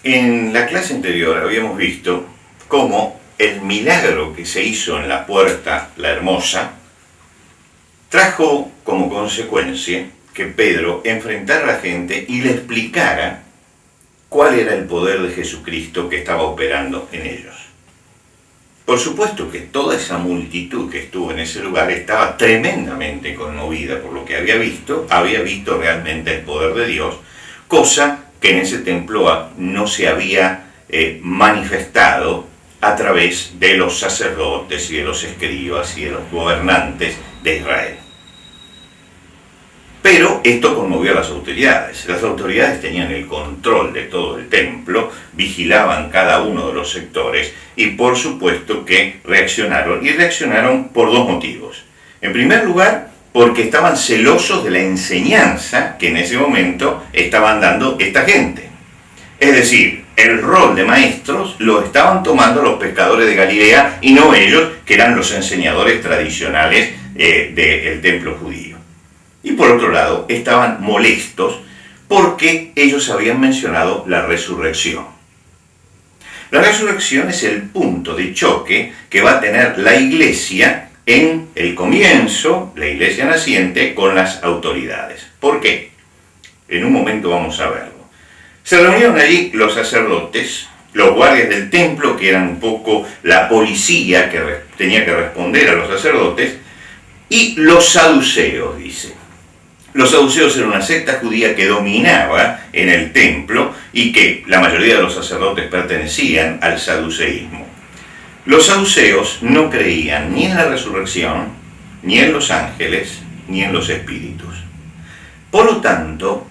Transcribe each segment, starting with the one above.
En la clase anterior habíamos visto cómo el milagro que se hizo en la puerta, la hermosa, trajo como consecuencia que Pedro enfrentara a la gente y le explicara cuál era el poder de Jesucristo que estaba operando en ellos. Por supuesto que toda esa multitud que estuvo en ese lugar estaba tremendamente conmovida por lo que había visto realmente el poder de Dios, cosa que en ese templo no se había manifestado a través de los sacerdotes y de los escribas y de los gobernantes de Israel. Pero esto conmovió a las autoridades. Las autoridades tenían el control de todo el templo, vigilaban cada uno de los sectores y por supuesto que reaccionaron. Y reaccionaron por dos motivos. En primer lugar, porque estaban celosos de la enseñanza que en ese momento estaban dando esta gente. Es decir, el rol de maestros lo estaban tomando los pescadores de Galilea y no ellos, que eran los enseñadores tradicionales del templo judío. Y por otro lado, estaban molestos porque ellos habían mencionado la resurrección. La resurrección es el punto de choque que va a tener la iglesia en el comienzo, la iglesia naciente, con las autoridades. ¿Por qué? En un momento vamos a verlo. Se reunieron allí los sacerdotes, los guardias del templo, que eran un poco la policía que tenía que responder a los sacerdotes, y los saduceos, dice. Los saduceos eran una secta judía que dominaba en el templo y que la mayoría de los sacerdotes pertenecían al saduceísmo. Los saduceos no creían ni en la resurrección, ni en los ángeles, ni en los espíritus. Por lo tanto,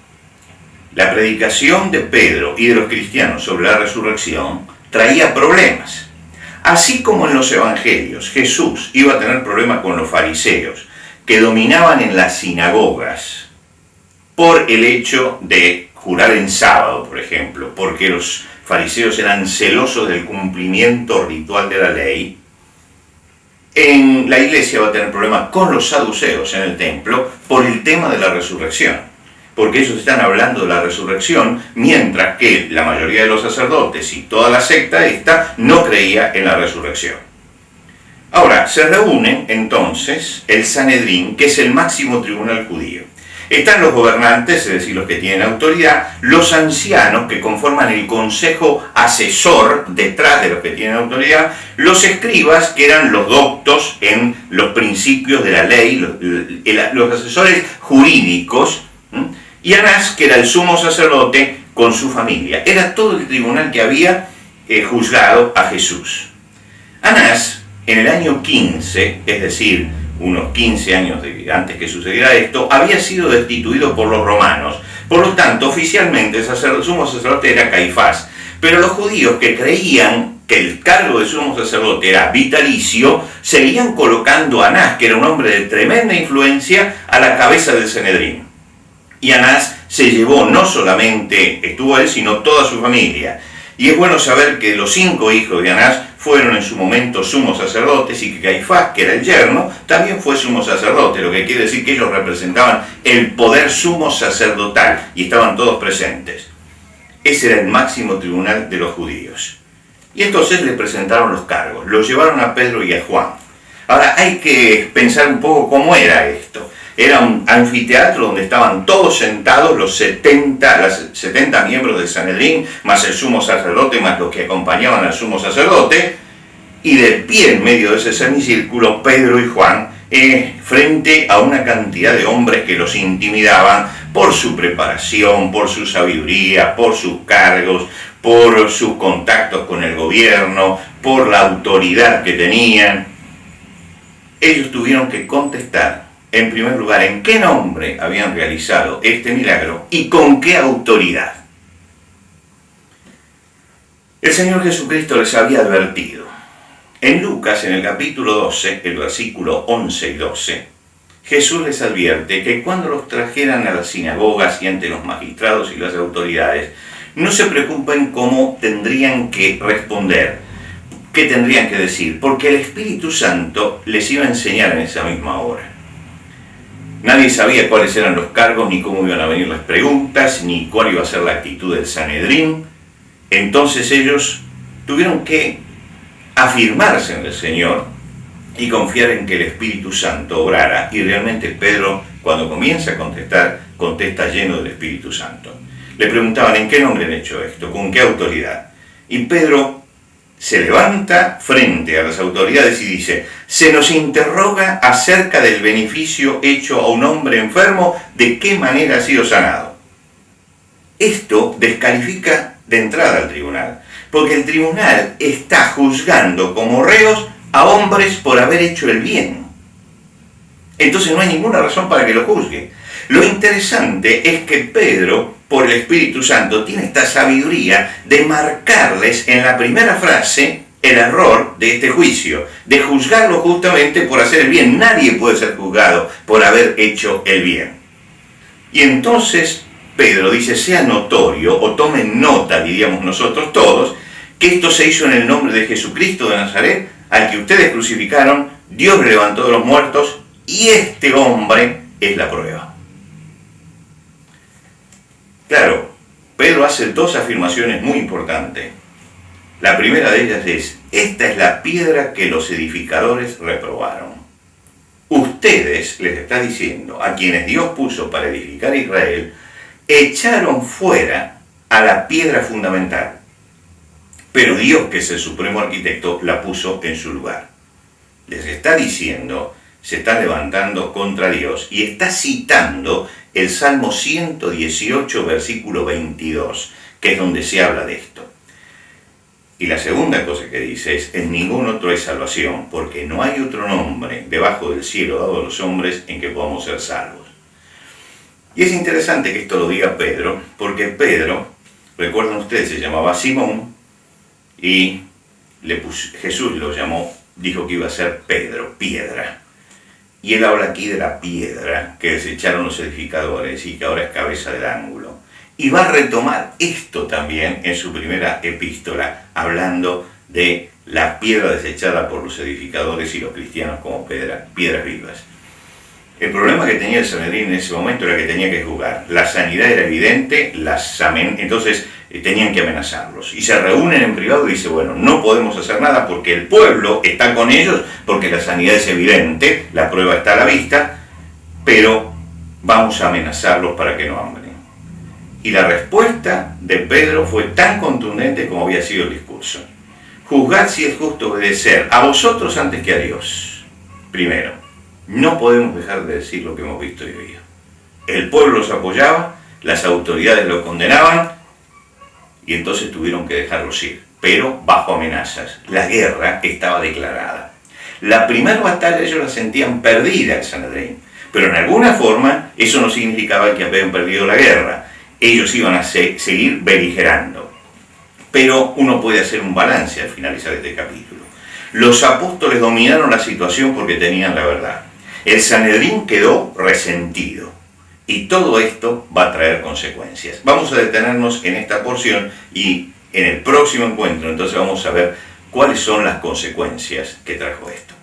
la predicación de Pedro y de los cristianos sobre la resurrección traía problemas. Así como en los evangelios Jesús iba a tener problemas con los fariseos, que dominaban en las sinagogas por el hecho de jurar en sábado, por ejemplo, porque los fariseos eran celosos del cumplimiento ritual de la ley. En la iglesia va a tener problemas con los saduceos en el templo por el tema de la resurrección, porque ellos están hablando de la resurrección, mientras que la mayoría de los sacerdotes y toda la secta esta no creía en la resurrección. Ahora, se reúne entonces el Sanedrín, que es el máximo tribunal judío. Están los gobernantes, es decir, los que tienen autoridad, los ancianos que conforman el consejo asesor detrás de los que tienen autoridad, los escribas, que eran los doctos en los principios de la ley, los asesores jurídicos, y Anás, que era el sumo sacerdote con su familia. Era todo el tribunal que había juzgado a Jesús. Anás, en el año 15, es decir, unos 15 años antes que sucediera esto, había sido destituido por los romanos. Por lo tanto, oficialmente el sumo sacerdote era Caifás. Pero los judíos que creían que el cargo de sumo sacerdote era vitalicio, seguían colocando a Anás, que era un hombre de tremenda influencia, a la cabeza del Sanedrín. Y Anás se llevó, no solamente estuvo él, sino toda su familia. Y es bueno saber que los 5 hijos de Anás fueron en su momento sumos sacerdotes y que Caifás, que era el yerno, también fue sumo sacerdote, lo que quiere decir que ellos representaban el poder sumo sacerdotal y estaban todos presentes. Ese era el máximo tribunal de los judíos. Y entonces le presentaron los cargos, los llevaron a Pedro y a Juan. Ahora hay que pensar un poco cómo era esto. Era un anfiteatro donde estaban todos sentados, los 70 miembros del Sanedrín, más el sumo sacerdote, más los que acompañaban al sumo sacerdote, y de pie en medio de ese semicírculo, Pedro y Juan, frente a una cantidad de hombres que los intimidaban por su preparación, por su sabiduría, por sus cargos, por sus contactos con el gobierno, por la autoridad que tenían. Ellos tuvieron que contestar, en primer lugar, en qué nombre habían realizado este milagro y con qué autoridad. El Señor Jesucristo les había advertido. En Lucas, en el capítulo 12, el versículo 11 y 12, Jesús les advierte que cuando los trajeran a las sinagogas y ante los magistrados y las autoridades, no se preocupen cómo tendrían que responder, qué tendrían que decir, porque el Espíritu Santo les iba a enseñar en esa misma hora. Nadie sabía cuáles eran los cargos, ni cómo iban a venir las preguntas, ni cuál iba a ser la actitud del Sanedrín. Entonces ellos tuvieron que afirmarse en el Señor y confiar en que el Espíritu Santo obrara. Y realmente Pedro, cuando comienza a contestar, contesta lleno del Espíritu Santo. Le preguntaban, ¿en qué nombre han hecho esto? ¿Con qué autoridad? Y Pedro se levanta frente a las autoridades y dice, se nos interroga acerca del beneficio hecho a un hombre enfermo, de qué manera ha sido sanado. Esto descalifica de entrada al tribunal, porque el tribunal está juzgando como reos a hombres por haber hecho el bien. Entonces no hay ninguna razón para que lo juzgue. Lo interesante es que Pedro, por el Espíritu Santo, tiene esta sabiduría de marcarles en la primera frase el error de este juicio, de juzgarlo justamente por hacer el bien. Nadie puede ser juzgado por haber hecho el bien. Y entonces Pedro dice, sea notorio, o tomen nota, diríamos nosotros todos, que esto se hizo en el nombre de Jesucristo de Nazaret, al que ustedes crucificaron, Dios le levantó de los muertos, y este hombre es la prueba. Claro, Pedro hace dos afirmaciones muy importantes. La primera de ellas es, esta es la piedra que los edificadores reprobaron. Ustedes, les está diciendo, a quienes Dios puso para edificar a Israel, echaron fuera a la piedra fundamental. Pero Dios, que es el supremo arquitecto, la puso en su lugar. Les está diciendo, se está levantando contra Dios y está citando el Salmo 118, versículo 22, que es donde se habla de esto. Y la segunda cosa que dice es, en ningún otro hay salvación, porque no hay otro nombre debajo del cielo dado a los hombres en que podamos ser salvos. Y es interesante que esto lo diga Pedro, porque Pedro, recuerdan ustedes, se llamaba Simón, y Jesús lo llamó, dijo que iba a ser Pedro, piedra. Y él habla aquí de la piedra que desecharon los edificadores y que ahora es cabeza del ángulo. Y va a retomar esto también en su primera epístola, hablando de la piedra desechada por los edificadores y los cristianos como piedras vivas. El problema que tenía el Sanedrín en ese momento era que tenía que juzgar. La sanidad era evidente, entonces tenían que amenazarlos. Y se reúnen en privado y dice, bueno, no podemos hacer nada porque el pueblo está con ellos, porque la sanidad es evidente, la prueba está a la vista, pero vamos a amenazarlos para que no hambren. Y la respuesta de Pedro fue tan contundente como había sido el discurso. Juzgad si es justo obedecer a vosotros antes que a Dios. Primero, no podemos dejar de decir lo que hemos visto y oído. El pueblo los apoyaba, las autoridades lo condenaban y entonces tuvieron que dejarlos ir, pero bajo amenazas. La guerra estaba declarada. La primera batalla ellos la sentían perdida, el Sanedrín, pero en alguna forma eso no significaba que habían perdido la guerra. Ellos iban a seguir beligerando. Pero uno puede hacer un balance al finalizar este capítulo. Los apóstoles dominaron la situación porque tenían la verdad. El Sanedrín quedó resentido. Y todo esto va a traer consecuencias. Vamos a detenernos en esta porción y en el próximo encuentro entonces vamos a ver cuáles son las consecuencias que trajo esto.